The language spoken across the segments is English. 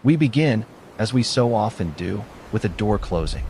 We begin, as we so often do, with a door closing.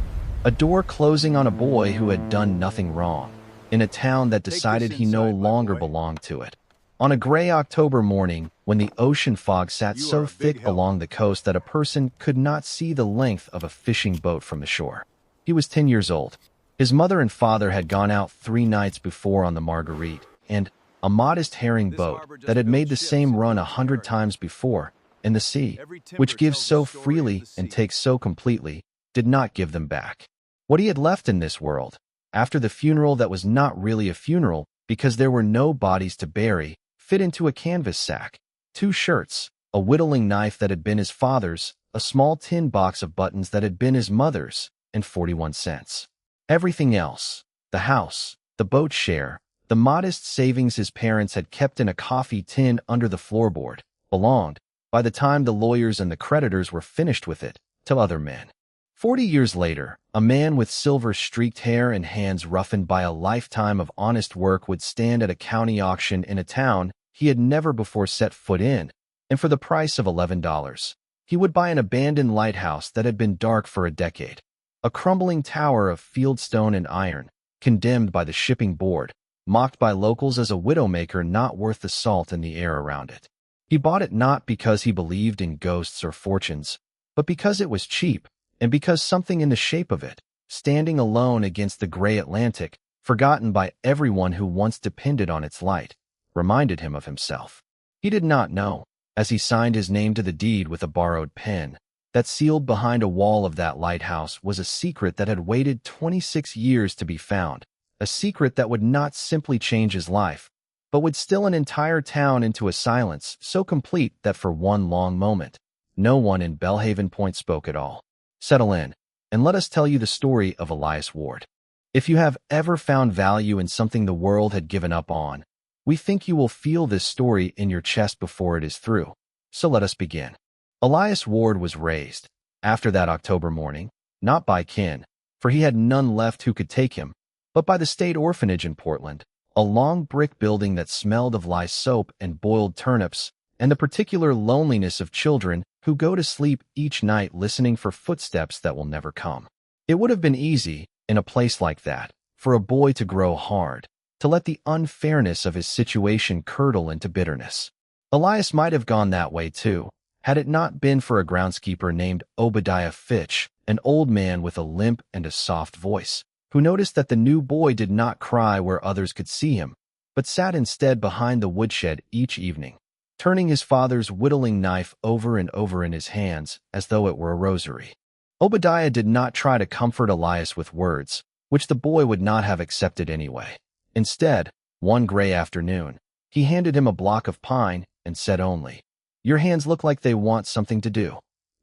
A door closing on a boy who had done nothing wrong, in a town that decided he no longer belonged to it. On a gray October morning, when the ocean fog sat so thick along the coast that a person could not see the length of a fishing boat from the shore. He was 10 years old. His mother and father had gone out 3 nights before on the Marguerite, and a modest herring boat that had made the same run 100 times before, in the sea, which gives so freely and takes so completely, did not give them back what he had left in this world, after the funeral that was not really a funeral because there were no bodies to bury, fit into a canvas sack, 2 shirts, a whittling knife that had been his father's, a small tin box of buttons that had been his mother's, and 41 cents. Everything else, the house, the boat share, the modest savings his parents had kept in a coffee tin under the floorboard, belonged, by the time the lawyers and the creditors were finished with it, to other men. 40 years later, a man with silver-streaked hair and hands roughened by a lifetime of honest work would stand at a county auction in a town he had never before set foot in, and for the price of $11, he would buy an abandoned lighthouse that had been dark for a decade, a crumbling tower of fieldstone and iron, condemned by the shipping board, mocked by locals as a widowmaker not worth the salt in the air around it. He bought it not because he believed in ghosts or fortunes, but because it was cheap, and because something in the shape of it, standing alone against the gray Atlantic, forgotten by everyone who once depended on its light, reminded him of himself. He did not know, as he signed his name to the deed with a borrowed pen, that sealed behind a wall of that lighthouse was a secret that had waited 26 years to be found, a secret that would not simply change his life, but would still an entire town into a silence so complete that for one long moment, no one in Belhaven Point spoke at all. Settle in, and let us tell you the story of Elias Ward. If you have ever found value in something the world had given up on, we think you will feel this story in your chest before it is through. So let us begin. Elias Ward was raised, after that October morning, not by kin, for he had none left who could take him, but by the state orphanage in Portland, a long brick building that smelled of lye soap and boiled turnips, and the particular loneliness of children who go to sleep each night listening for footsteps that will never come. It would have been easy, in a place like that, for a boy to grow hard, to let the unfairness of his situation curdle into bitterness. Elias might have gone that way too, had it not been for a groundskeeper named Obadiah Fitch, an old man with a limp and a soft voice, who noticed that the new boy did not cry where others could see him, but sat instead behind the woodshed each evening, turning his father's whittling knife over and over in his hands as though it were a rosary. Obadiah did not try to comfort Elias with words, which the boy would not have accepted anyway. Instead, one gray afternoon, he handed him a block of pine and said only, "Your hands look like they want something to do."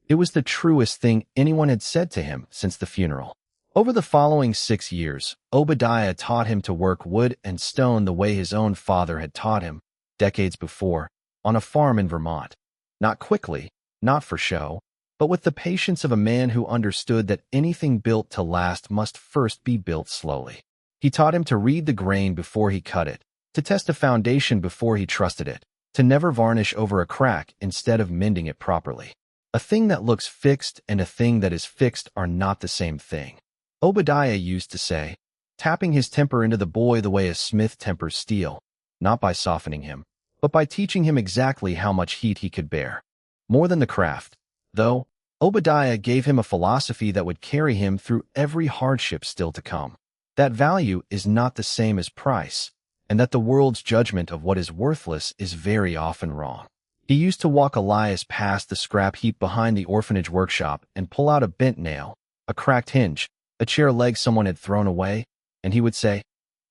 It was the truest thing anyone had said to him since the funeral. Over the following 6 years, Obadiah taught him to work wood and stone the way his own father had taught him, decades before, on a farm in Vermont. Not quickly, not for show, but with the patience of a man who understood that anything built to last must first be built slowly. He taught him to read the grain before he cut it, to test a foundation before he trusted it, to never varnish over a crack instead of mending it properly. A thing that looks fixed and a thing that is fixed are not the same thing, Obadiah used to say, tapping his temper into the boy the way a smith tempers steel, not by softening him, but by teaching him exactly how much heat he could bear. More than the craft, though, Obadiah gave him a philosophy that would carry him through every hardship still to come. That value is not the same as price, and that the world's judgment of what is worthless is very often wrong. He used to walk Elias past the scrap heap behind the orphanage workshop and pull out a bent nail, a cracked hinge, a chair leg someone had thrown away, and he would say,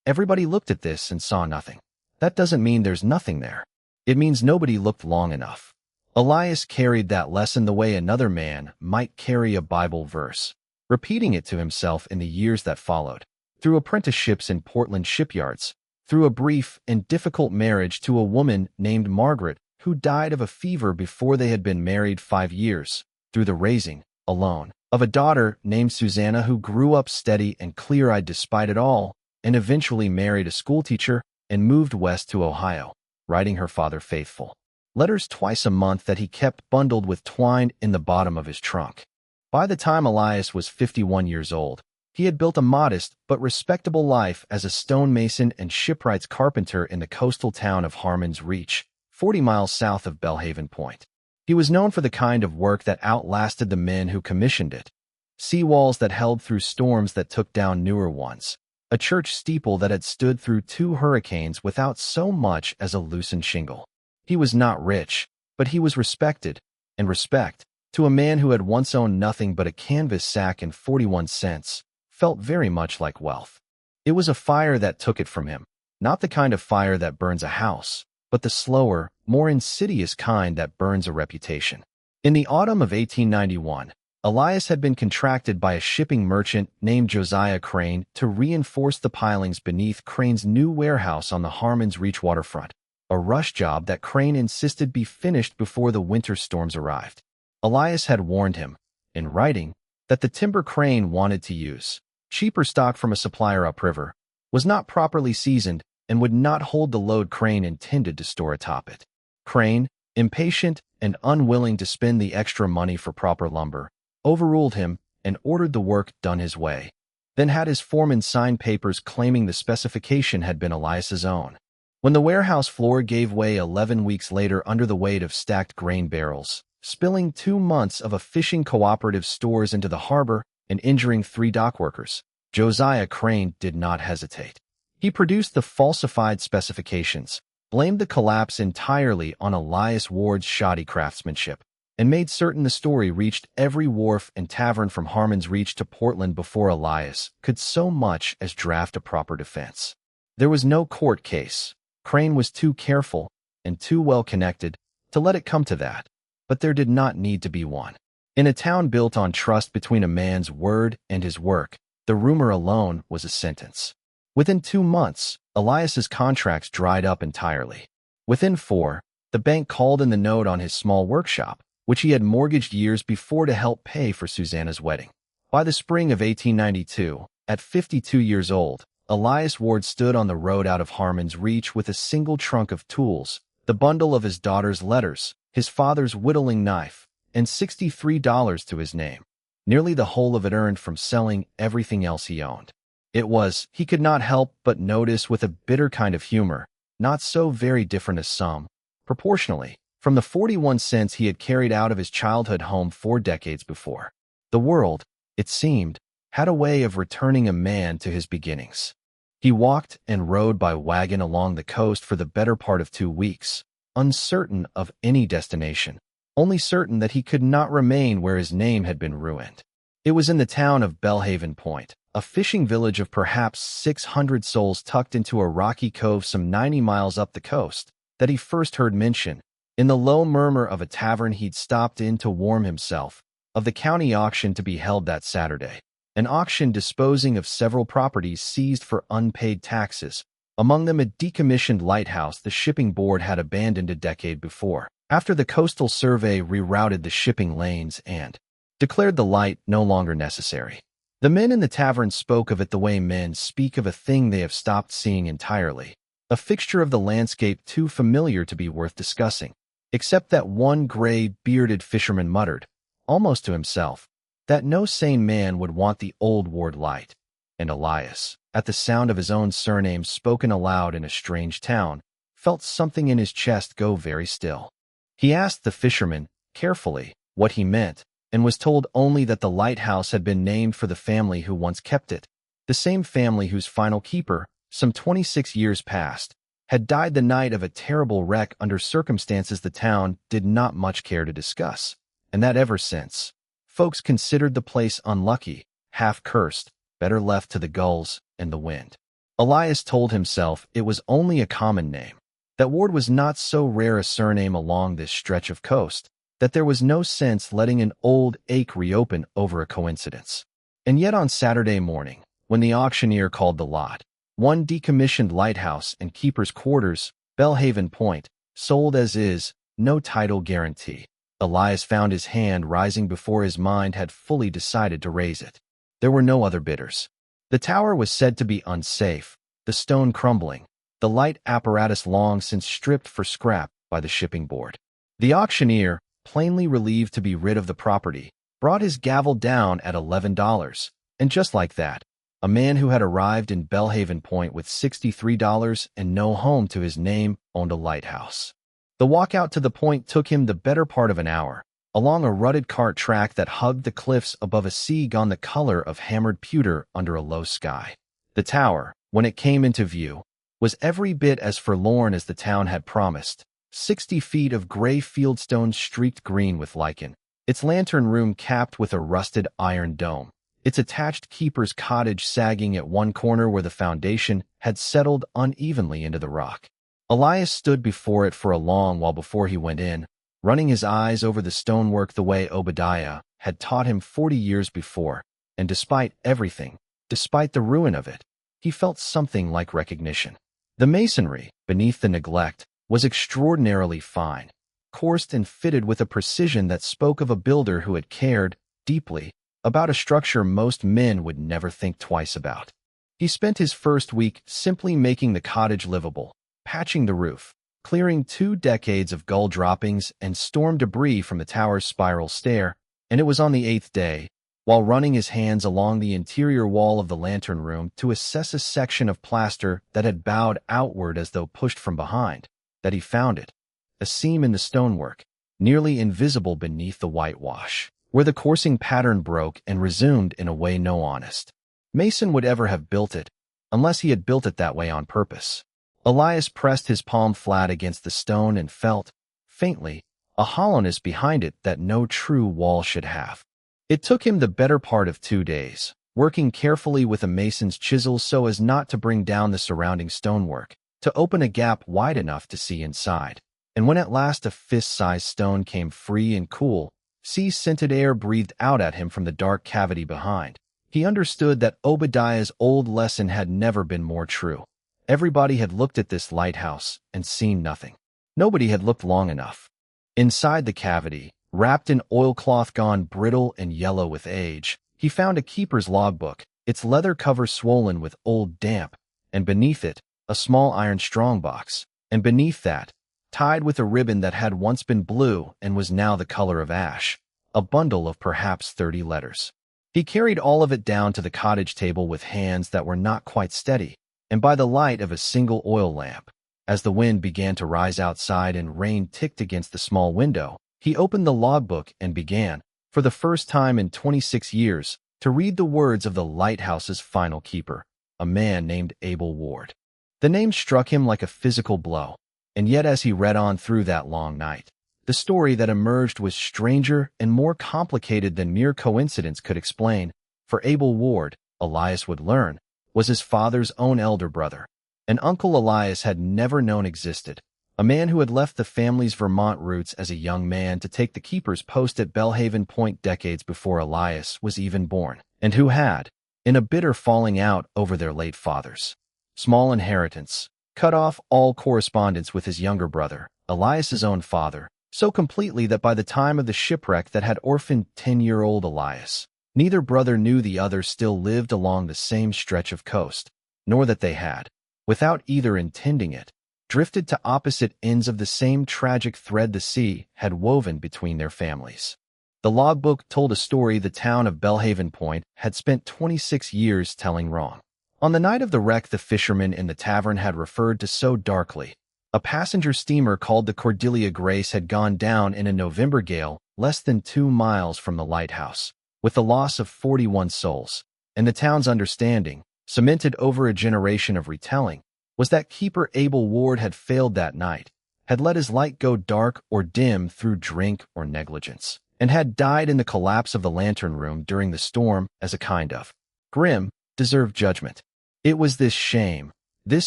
"Everybody looked at this and saw nothing. That doesn't mean there's nothing there. It means nobody looked long enough." Elias carried that lesson the way another man might carry a Bible verse, repeating it to himself in the years that followed, through apprenticeships in Portland shipyards, through a brief and difficult marriage to a woman named Margaret who died of a fever before they had been married 5 years, through the raising, alone, of a daughter named Susanna who grew up steady and clear-eyed despite it all, and eventually married a schoolteacher and moved west to Ohio, writing her father faithful. letters twice a month that he kept bundled with twine in the bottom of his trunk. By the time Elias was 51 years old, he had built a modest but respectable life as a stonemason and shipwright's carpenter in the coastal town of Harmon's Reach, 40 miles south of Belhaven Point. He was known for the kind of work that outlasted the men who commissioned it. Seawalls that held through storms that took down newer ones. A church steeple that had stood through 2 hurricanes without so much as a loosened shingle. He was not rich, but he was respected, and respect, to a man who had once owned nothing but a canvas sack and 41 cents, felt very much like wealth. It was a fire that took it from him, not the kind of fire that burns a house, but the slower, more insidious kind that burns a reputation. In the autumn of 1891, Elias had been contracted by a shipping merchant named Josiah Crane to reinforce the pilings beneath Crane's new warehouse on the Harmon's Reach waterfront, a rush job that Crane insisted be finished before the winter storms arrived. Elias had warned him, in writing, that the timber Crane wanted to use, cheaper stock from a supplier upriver, was not properly seasoned and would not hold the load Crane intended to store atop it. Crane, impatient and unwilling to spend the extra money for proper lumber, overruled him and ordered the work done his way, then had his foreman sign papers claiming the specification had been Elias's own. When the warehouse floor gave way 11 weeks later under the weight of stacked grain barrels, spilling 2 months of a fishing cooperative stores into the harbor and injuring 3 dockworkers, Josiah Crane did not hesitate. He produced the falsified specifications, blamed the collapse entirely on Elias Ward's shoddy craftsmanship, and made certain the story reached every wharf and tavern from Harmon's Reach to Portland before Elias could so much as draft a proper defense. There was no court case. Crane was too careful and too well connected to let it come to that, but there did not need to be one. In a town built on trust between a man's word and his work, the rumor alone was a sentence. Within 2 months, Elias's contracts dried up entirely. Within 4, the bank called in the note on his small workshop, which he had mortgaged years before to help pay for Susanna's wedding. By the spring of 1892, at 52 years old, Elias Ward stood on the road out of Harmon's Reach with a single trunk of tools, the bundle of his daughter's letters, his father's whittling knife, and $63 to his name, nearly the whole of it earned from selling everything else he owned. It was, he could not help but notice with a bitter kind of humor, not so very different a sum, proportionally, from the 41 cents he had carried out of his childhood home 4 decades before. The world, it seemed, had a way of returning a man to his beginnings. He walked and rode by wagon along the coast for the better part of 2 weeks, uncertain of any destination, only certain that he could not remain where his name had been ruined. It was in the town of Belhaven Point, a fishing village of perhaps 600 souls tucked into a rocky cove some 90 miles up the coast, that he first heard mention, in the low murmur of a tavern he'd stopped in to warm himself, of the county auction to be held that Saturday, an auction disposing of several properties seized for unpaid taxes, among them a decommissioned lighthouse the shipping board had abandoned a decade before, after the coastal survey rerouted the shipping lanes and declared the light no longer necessary. The men in the tavern spoke of it the way men speak of a thing they have stopped seeing entirely, a fixture of the landscape too familiar to be worth discussing, except that one gray, bearded fisherman muttered, almost to himself, that no sane man would want the old Ward light. And Elias, at the sound of his own surname spoken aloud in a strange town, felt something in his chest go very still. He asked the fisherman, carefully, what he meant, and was told only that the lighthouse had been named for the family who once kept it, the same family whose final keeper, some 26 years past, had died the night of a terrible wreck under circumstances the town did not much care to discuss, and that ever since, folks considered the place unlucky, half-cursed, better left to the gulls and the wind. Elias told himself it was only a common name, that Ward was not so rare a surname along this stretch of coast, that there was no sense letting an old ache reopen over a coincidence. And yet on Saturday morning, when the auctioneer called the lot, one decommissioned lighthouse and keeper's quarters, Belhaven Point, sold as is, no title guarantee, Elias found his hand rising before his mind had fully decided to raise it. There were no other bidders. The tower was said to be unsafe, the stone crumbling, the light apparatus long since stripped for scrap by the shipping board. The auctioneer, plainly relieved to be rid of the property, brought his gavel down at $11, and just like that, a man who had arrived in Belhaven Point with $63 and no home to his name owned a lighthouse. The walk out to the point took him the better part of an hour, along a rutted cart track that hugged the cliffs above a sea gone the color of hammered pewter under a low sky. The tower, when it came into view, was every bit as forlorn as the town had promised. 60 feet of gray fieldstone streaked green with lichen, its lantern room capped with a rusted iron dome, its attached keeper's cottage sagging at one corner where the foundation had settled unevenly into the rock. Elias stood before it for a long while before he went in, running his eyes over the stonework the way Obadiah had taught him 40 years before, and despite everything, despite the ruin of it, he felt something like recognition. The masonry, beneath the neglect, was extraordinarily fine, coursed and fitted with a precision that spoke of a builder who had cared, deeply, about a structure most men would never think twice about. He spent his first week simply making the cottage livable, patching the roof, clearing 2 decades of gull droppings and storm debris from the tower's spiral stair, and it was on the 8th day, while running his hands along the interior wall of the lantern room to assess a section of plaster that had bowed outward as though pushed from behind, that he found it, a seam in the stonework, nearly invisible beneath the whitewash, where the coursing pattern broke and resumed in a way no honest mason would ever have built it, unless he had built it that way on purpose. Elias pressed his palm flat against the stone and felt, faintly, a hollowness behind it that no true wall should have. It took him the better part of 2 days, working carefully with a mason's chisel so as not to bring down the surrounding stonework, to open a gap wide enough to see inside. And when at last a fist-sized stone came free and cool, sea-scented air breathed out at him from the dark cavity behind, he understood that Obadiah's old lesson had never been more true. Everybody had looked at this lighthouse and seen nothing. Nobody had looked long enough. Inside the cavity, wrapped in oilcloth gone brittle and yellow with age, he found a keeper's logbook, its leather cover swollen with old damp, and beneath it, a small iron strongbox, and beneath that, tied with a ribbon that had once been blue and was now the color of ash, a bundle of perhaps 30 letters. He carried all of it down to the cottage table with hands that were not quite steady, and by the light of a single oil lamp. As the wind began to rise outside and rain ticked against the small window, he opened the logbook and began, for the first time in 26 years, to read the words of the lighthouse's final keeper, a man named Abel Ward. The name struck him like a physical blow, and yet as he read on through that long night, the story that emerged was stranger and more complicated than mere coincidence could explain, for Abel Ward, Elias would learn, was his father's own elder brother, an uncle Elias had never known existed, a man who had left the family's Vermont roots as a young man to take the keeper's post at Belhaven Point decades before Elias was even born, and who had, in a bitter falling out over their late father's small inheritance, cut off all correspondence with his younger brother, Elias's own father, so completely that by the time of the shipwreck that had orphaned 10-year-old Elias, neither brother knew the other still lived along the same stretch of coast, nor that they had, without either intending it, drifted to opposite ends of the same tragic thread the sea had woven between their families. The logbook told a story the town of Belhaven Point had spent 26 years telling wrong. On the night of the wreck the fishermen in the tavern had referred to so darkly, a passenger steamer called the Cordelia Grace had gone down in a November gale less than 2 miles from the lighthouse, with the loss of 41 souls, and the town's understanding, cemented over a generation of retelling, was that keeper Abel Ward had failed that night, had let his light go dark or dim through drink or negligence, and had died in the collapse of the lantern room during the storm as a kind of grim, deserved judgment. It was this shame, this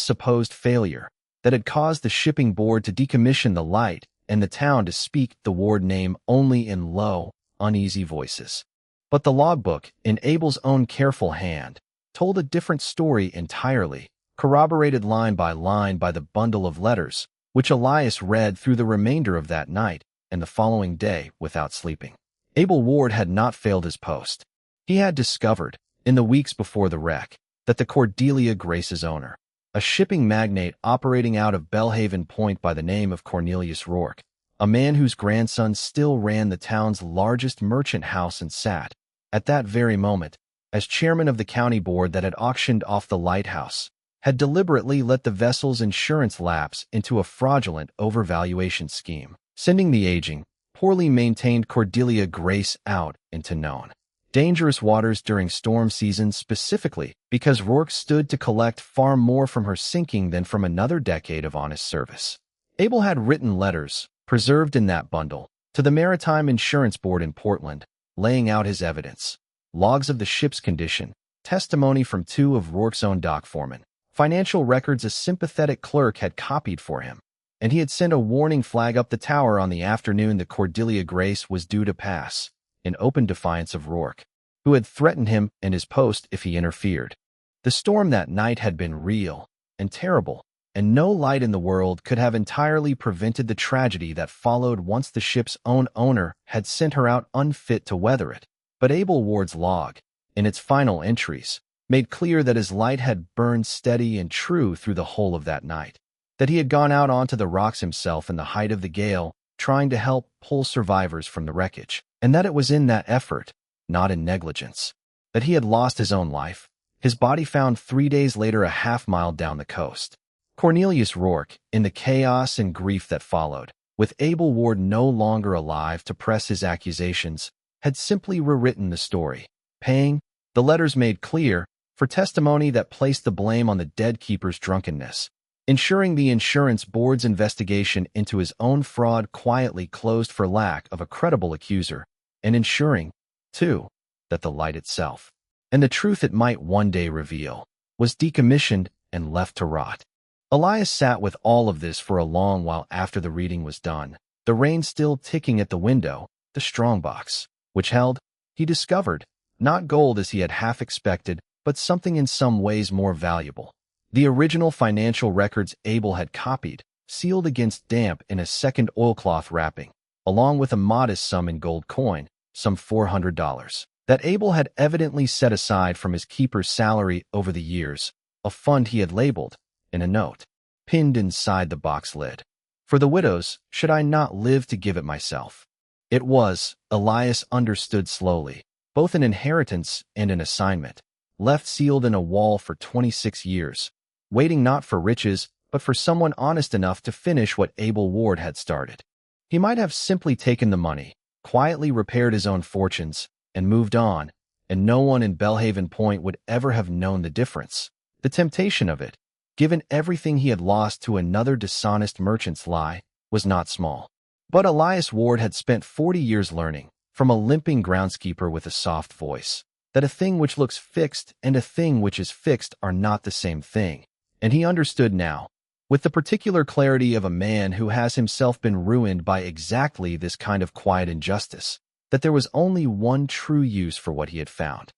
supposed failure, that had caused the shipping board to decommission the light and the town to speak the Ward name only in low, uneasy voices. But the logbook, in Abel's own careful hand, told a different story entirely, corroborated line by line by the bundle of letters, which Elias read through the remainder of that night and the following day without sleeping. Abel Ward had not failed his post. He had discovered, in the weeks before the wreck, that the Cordelia Grace's owner, a shipping magnate operating out of Belhaven Point by the name of Cornelius Rourke, a man whose grandson still ran the town's largest merchant house and sat, at that very moment, as chairman of the county board that had auctioned off the Lighthouse, had deliberately let the vessel's insurance lapse into a fraudulent overvaluation scheme, sending the aging, poorly maintained Cordelia Grace out into known dangerous waters during storm season, specifically because Rourke stood to collect far more from her sinking than from another decade of honest service. Abel had written letters, preserved in that bundle, to the Maritime Insurance Board in Portland, laying out his evidence, logs of the ship's condition, testimony from 2 of Rourke's own dock foremen, financial records a sympathetic clerk had copied for him, and he had sent a warning flag up the tower on the afternoon that Cordelia Grace was due to pass, in open defiance of Rourke, who had threatened him and his post if he interfered. The storm that night had been real and terrible, and no light in the world could have entirely prevented the tragedy that followed once the ship's own owner had sent her out unfit to weather it. But Abel Ward's log, in its final entries, made clear that his light had burned steady and true through the whole of that night, that he had gone out onto the rocks himself in the height of the gale, trying to help pull survivors from the wreckage, and that it was in that effort, not in negligence, that he had lost his own life, his body found 3 days later a half-mile down the coast. Cornelius Rourke, in the chaos and grief that followed, with Abel Ward no longer alive to press his accusations, had simply rewritten the story, paying, the letters made clear, for testimony that placed the blame on the dead keeper's drunkenness, ensuring the insurance board's investigation into his own fraud quietly closed for lack of a credible accuser, and ensuring, too, that the light itself, and the truth it might one day reveal, was decommissioned and left to rot. Elias sat with all of this for a long while after the reading was done, the rain still ticking at the window, the strongbox, which held, he discovered, not gold as he had half expected, but something in some ways more valuable. The original financial records Abel had copied, sealed against damp in a second oilcloth wrapping, along with a modest sum in gold coin, some $400, that Abel had evidently set aside from his keeper's salary over the years, a fund he had labeled, in a note, pinned inside the box lid. For the widows, should I not live to give it myself. It was, Elias understood slowly, both an inheritance and an assignment, left sealed in a wall for 26 years, waiting not for riches, but for someone honest enough to finish what Abel Ward had started. He might have simply taken the money, quietly repaired his own fortunes, and moved on, and no one in Belhaven Point would ever have known the difference. The temptation of it, given everything he had lost to another dishonest merchant's lie, was not small. But Elias Ward had spent 40 years learning, from a limping groundskeeper with a soft voice, that a thing which looks fixed and a thing which is fixed are not the same thing, and he understood now, with the particular clarity of a man who has himself been ruined by exactly this kind of quiet injustice, that there was only one true use for what he had found.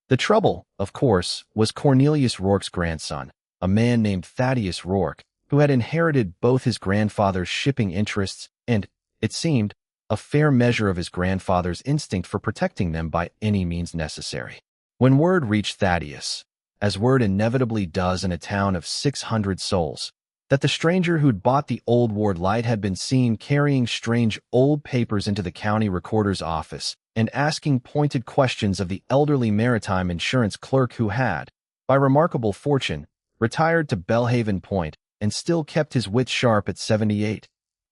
The trouble, of course, was Cornelius Rourke's grandson, a man named Thaddeus Rourke, who had inherited both his grandfather's shipping interests and, it seemed, a fair measure of his grandfather's instinct for protecting them by any means necessary. When word reached Thaddeus, as word inevitably does in a town of 600 souls, that the stranger who'd bought the old Ward light had been seen carrying strange old papers into the county recorder's office and asking pointed questions of the elderly maritime insurance clerk who had, by remarkable fortune, retired to Belhaven Point and still kept his wits sharp at 78,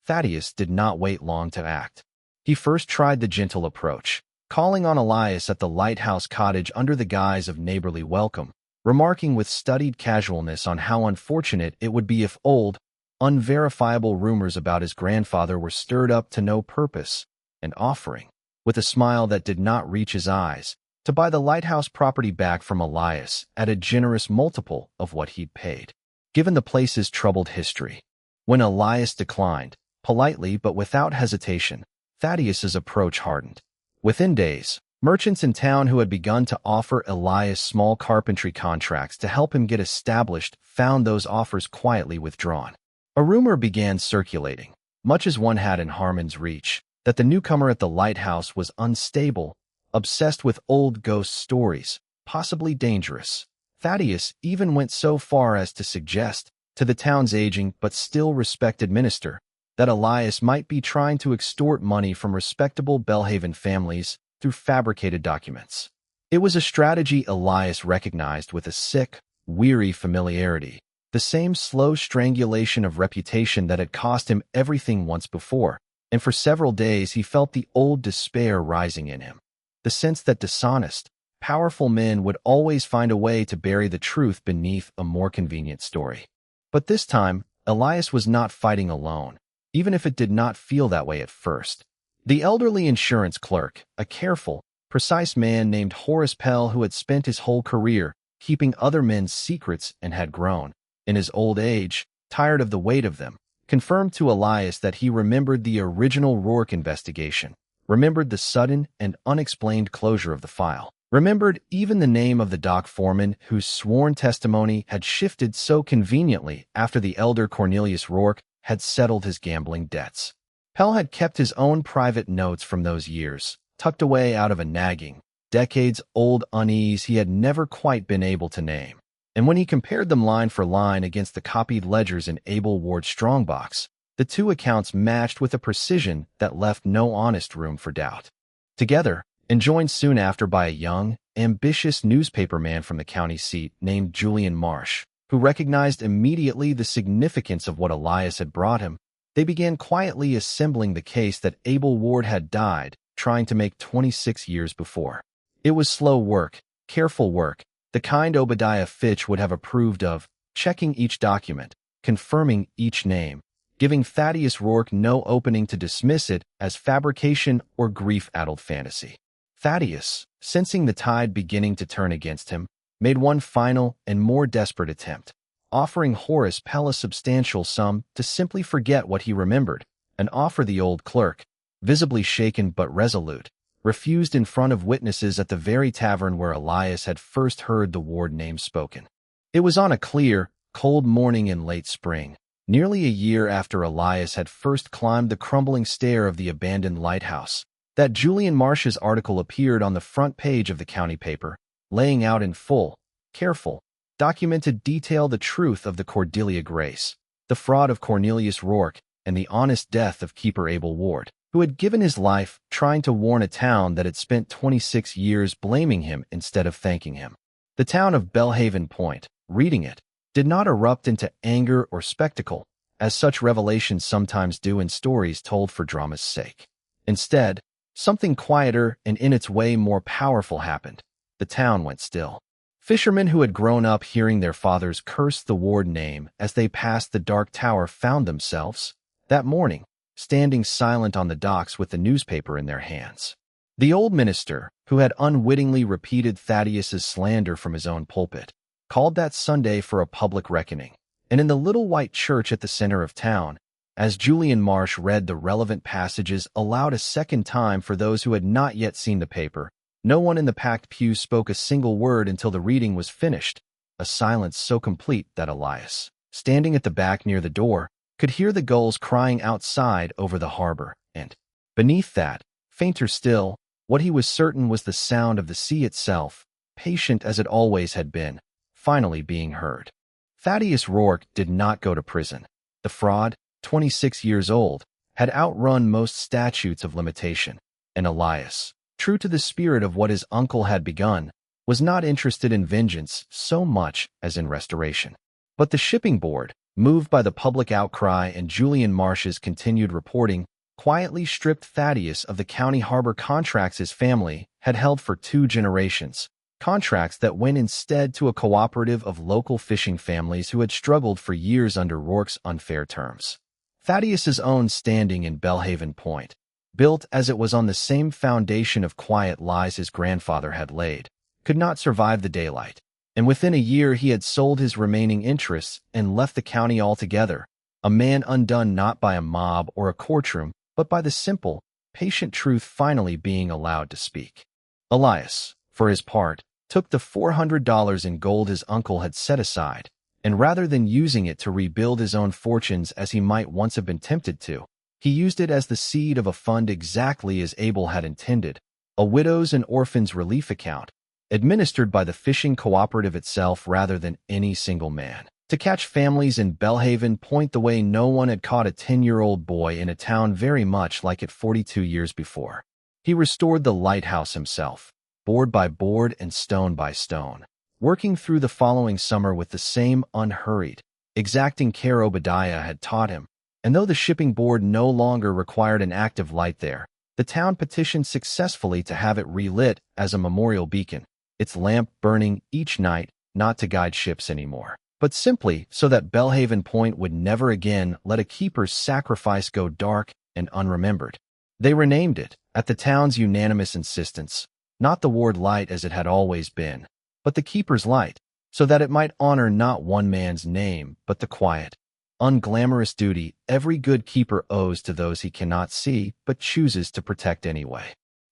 Thaddeus did not wait long to act. He first tried the gentle approach, calling on Elias at the Lighthouse cottage under the guise of neighborly welcome, remarking with studied casualness on how unfortunate it would be if old, unverifiable rumors about his grandfather were stirred up to no purpose, and offering, with a smile that did not reach his eyes, to buy the Lighthouse property back from Elias at a generous multiple of what he'd paid, given the place's troubled history. When Elias declined, politely but without hesitation, Thaddeus's approach hardened. Within days, merchants in town who had begun to offer Elias small carpentry contracts to help him get established found those offers quietly withdrawn. A rumor began circulating, much as one had in Harmon's Reach, that the newcomer at the Lighthouse was unstable, obsessed with old ghost stories, possibly dangerous. Thaddeus even went so far as to suggest, to the town's aging but still respected minister, that Elias might be trying to extort money from respectable Belhaven families through fabricated documents. It was a strategy Elias recognized with a sick, weary familiarity, the same slow strangulation of reputation that had cost him everything once before, and for several days he felt the old despair rising in him, the sense that dishonest, powerful men would always find a way to bury the truth beneath a more convenient story. But this time, Elias was not fighting alone, even if it did not feel that way at first. The elderly insurance clerk, a careful, precise man named Horace Pell who had spent his whole career keeping other men's secrets and had grown, in his old age, tired of the weight of them, confirmed to Elias that he remembered the original Rourke investigation, remembered the sudden and unexplained closure of the file, remembered even the name of the dock foreman whose sworn testimony had shifted so conveniently after the elder Cornelius Rourke had settled his gambling debts. Pell had kept his own private notes from those years, tucked away out of a nagging, decades-old unease he had never quite been able to name. And when he compared them line for line against the copied ledgers in Elias Ward's strongbox, the two accounts matched with a precision that left no honest room for doubt. Together, and joined soon after by a young, ambitious newspaperman from the county seat named Julian Marsh, who recognized immediately the significance of what Elias had brought him, they began quietly assembling the case that Elias Ward had died trying to make 26 years before. It was slow work, careful work, the kind Obadiah Fitch would have approved of, checking each document, confirming each name, giving Thaddeus Rourke no opening to dismiss it as fabrication or grief-addled fantasy. Thaddeus, sensing the tide beginning to turn against him, made one final and more desperate attempt, offering Horace Pell a substantial sum to simply forget what he remembered, an offer the old clerk, visibly shaken but resolute, refused in front of witnesses at the very tavern where Elias had first heard the Ward name spoken. It was on a clear, cold morning in late spring, nearly a year after Elias had first climbed the crumbling stair of the abandoned lighthouse, that Julian Marsh's article appeared on the front page of the county paper, laying out in full, careful, documented detail the truth of the Cordelia Grace, the fraud of Cornelius Rourke, and the honest death of keeper Elias Ward, who had given his life trying to warn a town that had spent 26 years blaming him instead of thanking him. The town of Belhaven Point, reading it, did not erupt into anger or spectacle, as such revelations sometimes do in stories told for drama's sake. Instead, something quieter and in its way more powerful happened. The town went still. Fishermen who had grown up hearing their fathers curse the Ward name as they passed the dark tower found themselves, that morning, standing silent on the docks with the newspaper in their hands. The old minister, who had unwittingly repeated Thaddeus's slander from his own pulpit, called that Sunday for a public reckoning, and in the little white church at the center of town, as Julian Marsh read the relevant passages aloud a second time for those who had not yet seen the paper, no one in the packed pews spoke a single word until the reading was finished, a silence so complete that Elias, standing at the back near the door, could hear the gulls crying outside over the harbor, and, beneath that, fainter still, what he was certain was the sound of the sea itself, patient as it always had been, finally being heard. Thaddeus Rourke did not go to prison. The fraud, 26 years old, had outrun most statutes of limitation, and Elias, true to the spirit of what his uncle had begun, was not interested in vengeance so much as in restoration. But the shipping board, moved by the public outcry and Julian Marsh's continued reporting, quietly stripped Thaddeus of the county harbor contracts his family had held for 2 generations, contracts that went instead to a cooperative of local fishing families who had struggled for years under Rourke's unfair terms. Thaddeus's own standing in Belhaven Point, built as it was on the same foundation of quiet lies his grandfather had laid, could not survive the daylight, and within a year he had sold his remaining interests and left the county altogether, a man undone not by a mob or a courtroom, but by the simple, patient truth finally being allowed to speak. Elias, for his part, took the $400 in gold his uncle had set aside, and rather than using it to rebuild his own fortunes as he might once have been tempted to, he used it as the seed of a fund exactly as Abel had intended, a widows' and orphans' relief account, administered by the fishing cooperative itself rather than any single man. to catch families in Belhaven Point the way no one had caught a 10-year-old boy in a town very much like it 42 years before. He restored the lighthouse himself, board by board and stone by stone, working through the following summer with the same unhurried, exacting care Obadiah had taught him. And though the shipping board no longer required an active light there, the town petitioned successfully to have it relit as a memorial beacon, its lamp burning each night, not to guide ships anymore, but simply so that Belhaven Point would never again let a keeper's sacrifice go dark and unremembered. They renamed it, at the town's unanimous insistence, not the Ward Light as it had always been, but the Keeper's Light, so that it might honor not one man's name, but the quiet, unglamorous duty every good keeper owes to those he cannot see but chooses to protect anyway.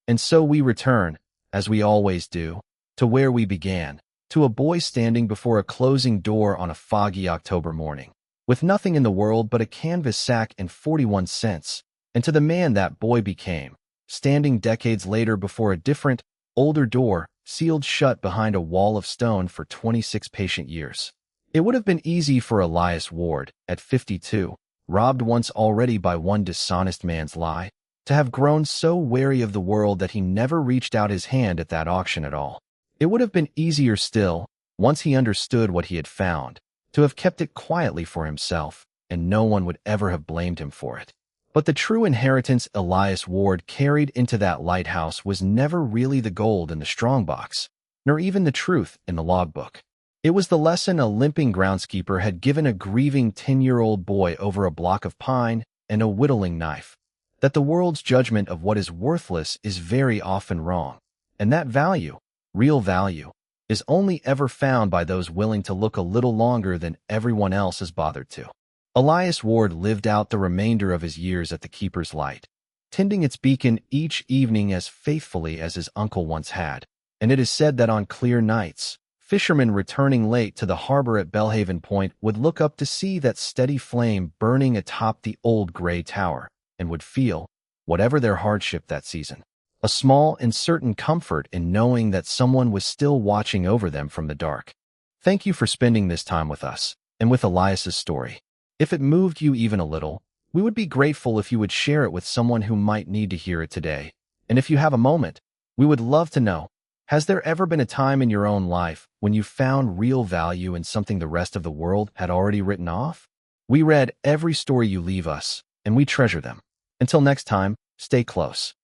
And so we return, as we always do, to where we began, to a boy standing before a closing door on a foggy October morning, with nothing in the world but a canvas sack and 41 cents, and to the man that boy became, standing decades later before a different, older door, sealed shut behind a wall of stone for 26 patient years. It would have been easy for Elias Ward, at 52, robbed once already by one dishonest man's lie, to have grown so wary of the world that he never reached out his hand at that auction at all. It would have been easier still, once he understood what he had found, to have kept it quietly for himself, and no one would ever have blamed him for it. But the true inheritance Elias Ward carried into that lighthouse was never really the gold in the strongbox, nor even the truth in the logbook. It was the lesson a limping groundskeeper had given a grieving 10-year-old boy over a block of pine and a whittling knife, that the world's judgment of what is worthless is very often wrong, and that value, real value, is only ever found by those willing to look a little longer than everyone else has bothered to. Elias Ward lived out the remainder of his years at the Keeper's Light, tending its beacon each evening as faithfully as his uncle once had, and it is said that on clear nights, fishermen returning late to the harbor at Belhaven Point would look up to see that steady flame burning atop the old gray tower, and would feel, whatever their hardship that season, a small and certain comfort in knowing that someone was still watching over them from the dark. Thank you for spending this time with us, and with Elias's story. If it moved you even a little, we would be grateful if you would share it with someone who might need to hear it today. And if you have a moment, we would love to know, has there ever been a time in your own life when you found real value in something the rest of the world had already written off? We read every story you leave us, and we treasure them. Until next time, stay close.